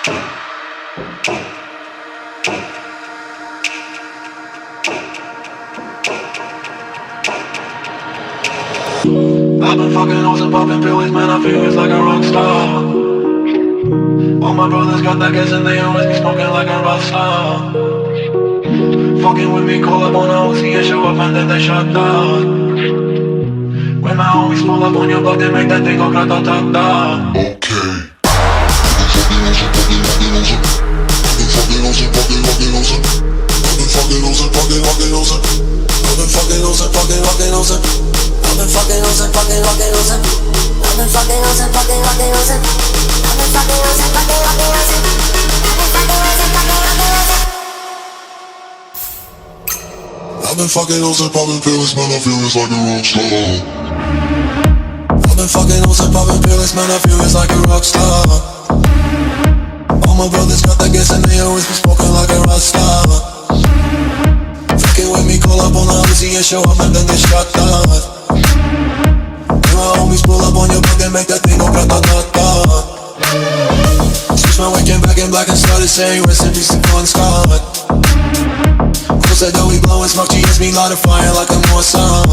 I've been fucking hoes and popping pills, man, I feel it's like a rock star. All my brothers got that gas and they always be smoking like a rock star. Fucking with me, call up on a Uzi and show up and then they shut down. When my homies pull up on your block, they make that thing go grata-ta-ta. Okay. I've been fucking hoes and popping pills, man, I feel it's like a rock star. I've been fucking hoes and popping pills, man, I feel it's like a rock star. All my brothers got that gas and they always be smoking like a rock star. Fucking with me, call up on the Uzi and show up and then they shut down. When my homies pull up on your block, they make that thing go grata-ta-ta. Switch my weekend back in black and started saying rest in peace to Bon Scott. Said that we blowin' smoke, she hits me light a fire like a Mossad.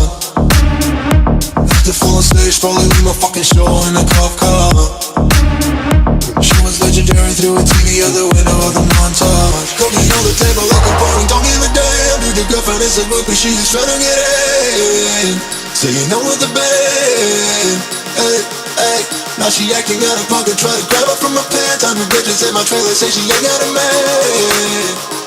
After full on stage, probably leave my fucking show in a cop car. She was legendary through a TV out the window of the montage. Cooking on the table like a party, don't give a damn. Dude, the girlfriend is a book, but she just tryna get in. Saying no with the band. Hey, hey. Now she acting out of pocket, try to grab her from my pants. I'm a bitches in my trailer, say she ain't got a man.